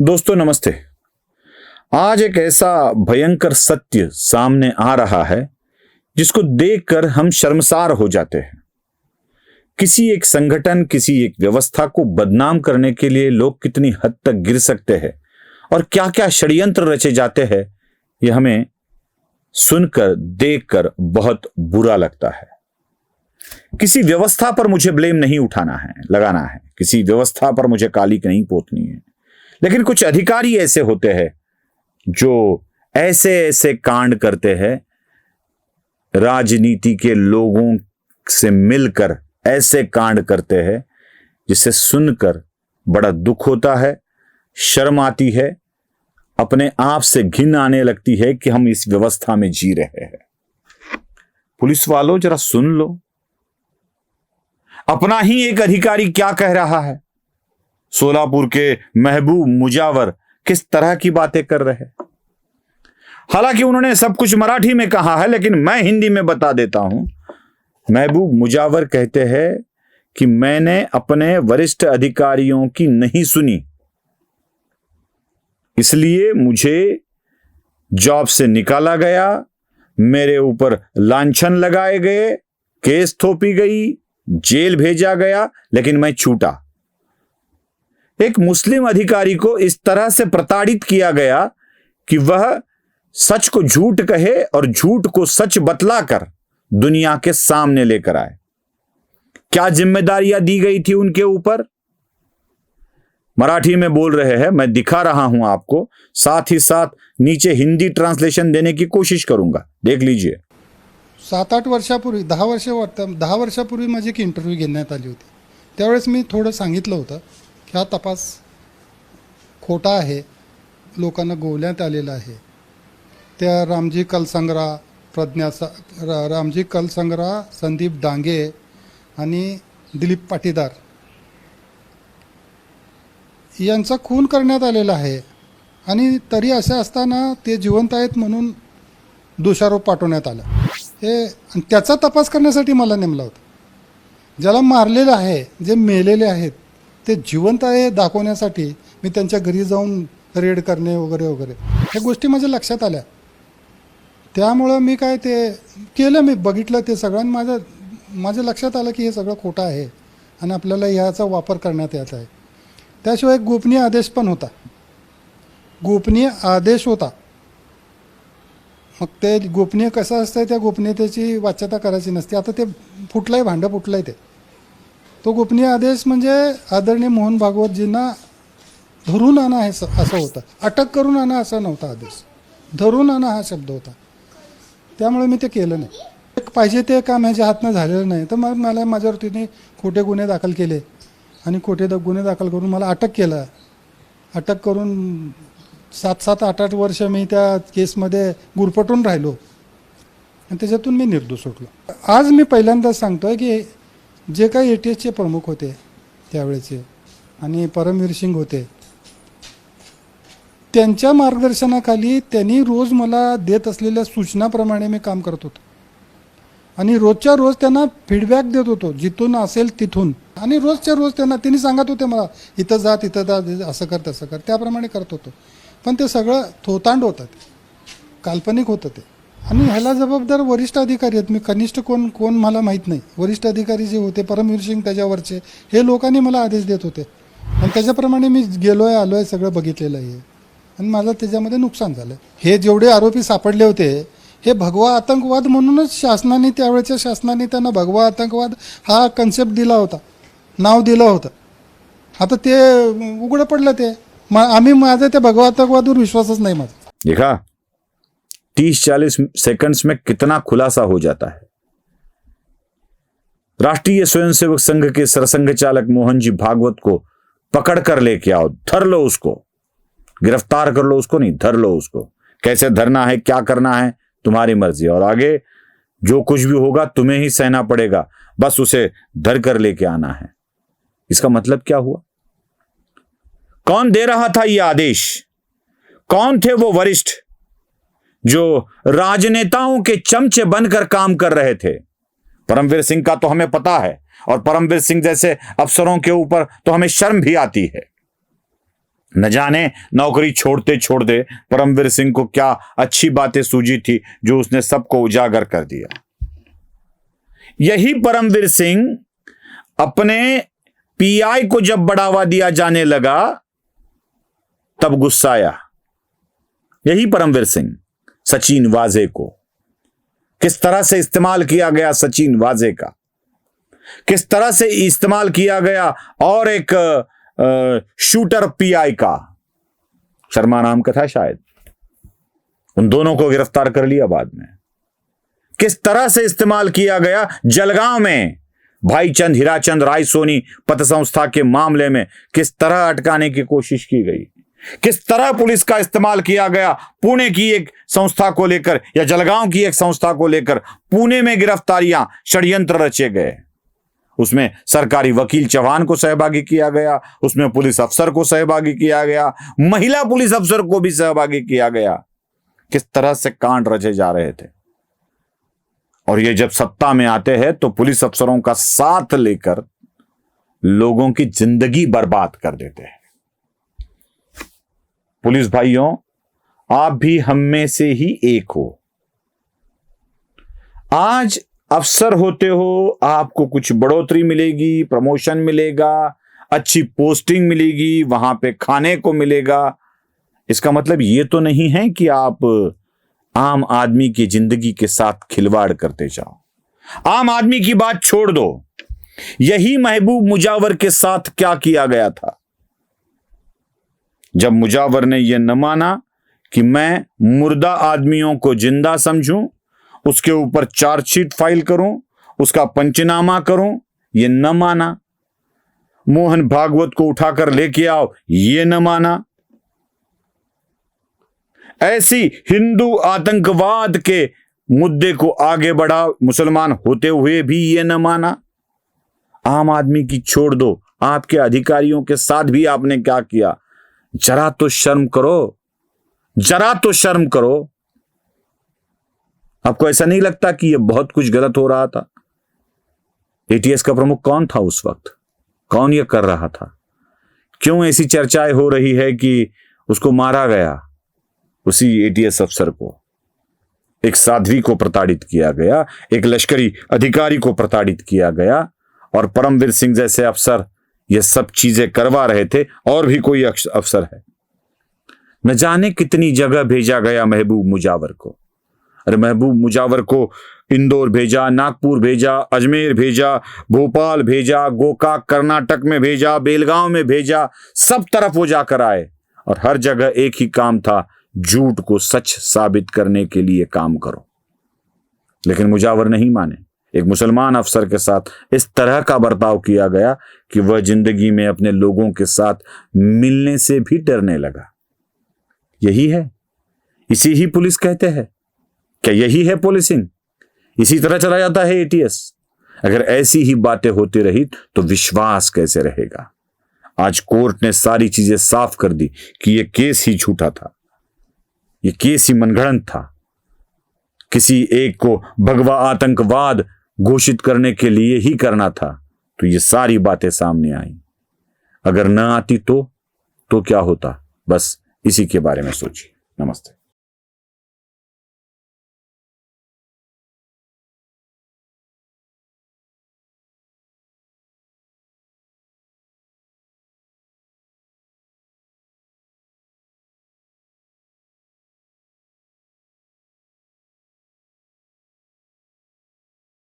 दोस्तों नमस्ते। आज एक ऐसा भयंकर सत्य सामने आ रहा है जिसको देखकर हम शर्मसार हो जाते हैं। किसी एक संगठन, किसी एक व्यवस्था को बदनाम करने के लिए लोग कितनी हद तक गिर सकते हैं और क्या क्या षड्यंत्र रचे जाते हैं, यह हमें सुनकर, देखकर बहुत बुरा लगता है। किसी व्यवस्था पर मुझे ब्लेम नहीं लगाना है, किसी व्यवस्था पर मुझे काली नहीं पोतनी है, लेकिन कुछ अधिकारी ऐसे होते हैं जो ऐसे ऐसे कांड करते हैं, राजनीति के लोगों से मिलकर ऐसे कांड करते हैं जिसे सुनकर बड़ा दुख होता है, शर्म आती है, अपने आप से घिन आने लगती है कि हम इस व्यवस्था में जी रहे हैं। पुलिस वालों जरा सुन लो, अपना ही एक अधिकारी क्या कह रहा है। सोलापुर के महबूब मुजावर किस तरह की बातें कर रहे हैं। हालांकि उन्होंने सब कुछ मराठी में कहा है, लेकिन मैं हिंदी में बता देता हूं। महबूब मुजावर कहते हैं कि मैंने अपने वरिष्ठ अधिकारियों की नहीं सुनी, इसलिए मुझे जॉब से निकाला गया, मेरे ऊपर लांछन लगाए गए, केस थोपी गई, जेल भेजा गया, लेकिन मैं छूटा। एक मुस्लिम अधिकारी को इस तरह से प्रताड़ित किया गया कि वह सच को झूठ कहे और झूठ को सच बतलाकर दुनिया के सामने लेकर आए। क्या जिम्मेदारियां दी गई थी उनके ऊपर? मराठी में बोल रहे हैं, मैं दिखा रहा हूं आपको, साथ ही साथ नीचे हिंदी ट्रांसलेशन देने की कोशिश करूंगा, देख लीजिए। 7-8 वर्षापूर्वी 10 वर्षापूर्वी माझी एक इंटरव्ह्यू घेण्यात आली होती। त्यावेळेस मी थोडं सांगितलं होतं की हा तपास खोटा आहे, लोकांना गोवण्यात आलेला आहे। त्या रामजी कलसंग्रा, संदीप डांगे आणि दिलीप पाटीदार यांचा खून करण्यात आलेला आहे आणि तरी असे असताना ते जिवंत आहेत म्हणून दोषारोप पाठवण्यात आला। हे त्याचा तपास करण्यासाठी मला नेमला होता। ज्याला मारलेलं आहे, जे मेलेले आहेत, ते जिवंत आहे दाखवण्यासाठी मी त्यांच्या घरी जाऊन रेड करणे वगैरे वगैरे ह्या गोष्टी माझ्या लक्षात आल्या। त्यामुळं मी काय ते केलं, मी बघितलं ते सगळं आणि माझ्या लक्षात आलं की हे सगळं खोटं आहे आणि आपल्याला ह्याचा वापर करण्यात येत आहे। त्याशिवाय गोपनीय आदेश पण होता, गोपनीय आदेश होता। मग ते गोपनीय कसं असतं, त्या गोपनीयतेची वाच्यता करायची नसते। आता ते भांडं फुटलंय ते। तो गोपनीय आदेश म्हणजे आदरणीय मोहन भागवतजींना धरून आणा असं होतं, अटक करून आणा असा नव्हता आदेश, धरून आणा हा शब्द होता। त्यामुळे मी ते केलं नाही। पाहिजे ते काम ह्याच्या हातनं झालेलं नाही, तर मग मला माझ्यावरती खोटे गुन्हे दाखल केले आणि खोटे गुन्हे दाखल करून मला अटक केलं। अटक करून 7-7, 8-8 वर्ष मी त्या केसमध्ये गुरफटून राहिलो आणि त्याच्यातून मी निर्दोष सुटलो। आज मी पहिल्यांदाच सांगतोय की जे काही ATSचे प्रमुख होते त्यावेळेचे आणि परमवीर सिंग होते, त्यांच्या मार्गदर्शनाखाली त्यांनी रोज मला देत असलेल्या सूचनाप्रमाणे मी काम करत होतो आणि रोजच्या रोज त्यांना फीडबॅक देत होतो, जिथून असेल तिथून। आणि रोजच्या रोज त्यांनी सांगत होते मला, इथं जा, तिथं जा, असं कर, तसं कर, त्याप्रमाणे करत होतो। पण ते सगळं थोतांड होतं, काल्पनिक होतं ते। आणि ह्याला जबाबदार वरिष्ठ अधिकारी आहेत। मी कनिष्ठ कोण मला माहीत नाही। वरिष्ठ अधिकारी जे होते, परमवीर सिंग त्याच्यावरचे, हे लोकांनी मला आदेश देत होते आणि त्याच्याप्रमाणे मी गेलोय, आलोय, सगळं बघितलेलं आहे आणि माझं त्याच्यामध्ये नुकसान झालं। हे जेवढे आरोपी सापडले होते, हे भगवा आतंकवाद म्हणूनच शासनाने, त्यावेळेच्या शासनाने त्यांना भगवा आतंकवाद हा कन्सेप्ट दिला होता, नाव दिलं होतं। आता ते उघडं पडलं ते। माझा त्या भगवा आतंकवादावर विश्वासच नाही माझा। देखा, 30-40 सेकंड्स में कितना खुलासा हो जाता है। राष्ट्रीय स्वयंसेवक संघ के सरसंघ चालक मोहन जी भागवत को पकड़ कर लेके आओ, धर लो उसको, गिरफ्तार कर लो उसको, नहीं धर लो उसको। कैसे धरना है, क्या करना है, तुम्हारी मर्जी, और आगे जो कुछ भी होगा तुम्हें ही सहना पड़ेगा, बस उसे धर कर लेके आना है। इसका मतलब क्या हुआ? कौन दे रहा था यह आदेश? कौन थे वो वरिष्ठ जो राजनेताओं के चमचे बनकर काम कर रहे थे? परमवीर सिंह का तो हमें पता है, और परमवीर सिंह जैसे अफसरों के ऊपर तो हमें शर्म भी आती है। न जाने नौकरी छोड़ते छोड़ते परमवीर सिंह को क्या अच्छी बातें सूझी थी जो उसने सबको उजागर कर दिया। यही परमवीर सिंह अपने पीआई को जब बढ़ावा दिया जाने लगा तब गुस्साया। यही परमवीर सिंह सचिन वाजे को किस तरह से इस्तेमाल किया गया, सचिन वाजे का किस तरह से इस्तेमाल किया गया, और एक शूटर पीआई का, शर्मा नाम का था शायद, उन दोनों को गिरफ्तार कर लिया बाद में। किस तरह से इस्तेमाल किया गया जलगांव में भाईचंद हीराचंद रायसोनी पत संस्था के मामले में, किस तरह अटकाने की कोशिश की गई, किस तरह पुलिस का इस्तेमाल किया गया पुणे की एक संस्था को लेकर या जलगांव की एक संस्था को लेकर। पुणे में गिरफ्तारियां, षड्यंत्र रचे गए, उसमें सरकारी वकील चौहान को सहभागी किया गया, उसमें पुलिस अफसर को सहभागी किया गया, महिला पुलिस अफसर को भी सहभागी किया गया। किस तरह से कांड रचे जा रहे थे। और ये जब सत्ता में आते हैं तो पुलिस अफसरों का साथ लेकर लोगों की जिंदगी बर्बाद कर देते हैं। पुलिस भाइयों, आप भी हम में से ही एक हो। आज अफसर होते हो, आपको कुछ बढ़ोतरी मिलेगी, प्रमोशन मिलेगा, अच्छी पोस्टिंग मिलेगी, वहां पे खाने को मिलेगा। इसका मतलब ये तो नहीं है कि आप आम आदमी की जिंदगी के साथ खिलवाड़ करते जाओ। आम आदमी की बात छोड़ दो, यही महबूब मुजावर के साथ क्या किया गया था। जब मुजावर ने यह न माना कि मैं मुर्दा आदमियों को जिंदा समझूं, उसके ऊपर चार्जशीट फाइल करूं, उसका पंचनामा करूं, यह न माना। मोहन भागवत को उठाकर लेके आओ, यह न माना। ऐसी हिंदू आतंकवाद के मुद्दे को आगे बढ़ा, मुसलमान होते हुए भी यह न माना। आम आदमी की छोड़ दो, आपके अधिकारियों के साथ भी आपने क्या किया। जरा तो शर्म करो, जरा तो शर्म करो। आपको ऐसा नहीं लगता कि यह बहुत कुछ गलत हो रहा था? एटीएस का प्रमुख कौन था उस वक्त? कौन यह कर रहा था? क्यों ऐसी चर्चाएं हो रही है कि उसको मारा गया, उसी एटीएस अफसर को? एक साध्वी को प्रताड़ित किया गया, एक लश्करी अधिकारी को प्रताड़ित किया गया, और परमवीर सिंह जैसे अफसर ये सब चीजें करवा रहे थे। और भी कोई अफसर है? न जाने कितनी जगह भेजा गया महबूब मुजावर को। अरे महबूब मुजावर को इंदौर भेजा, नागपुर भेजा, अजमेर भेजा, भोपाल भेजा, गोकाक कर्नाटक में भेजा, बेलगांव में भेजा, सब तरफ वो जाकर आए, और हर जगह एक ही काम था, झूठ को सच साबित करने के लिए काम करो। लेकिन मुजावर नहीं माने। एक मुसलमान अफसर के साथ इस तरह का बर्ताव किया गया कि वह जिंदगी में अपने लोगों के साथ मिलने से भी डरने लगा। यही है, इसी ही पुलिस कहते हैं। क्या यही है पुलिसिंग? इसी तरह चला जाता है एटीएस? अगर ऐसी ही बातें होती रही तो विश्वास कैसे रहेगा? आज कोर्ट ने सारी चीजें साफ कर दी कि यह केस ही झूठा था, यह केस ही मनगढ़ंत था। किसी एक को भगवा आतंकवाद घोषित करने के लिए ही करना था, तो ये सारी बातें सामने आई। अगर न आती तो क्या होता? बस इसी के बारे में सोचिए। नमस्ते।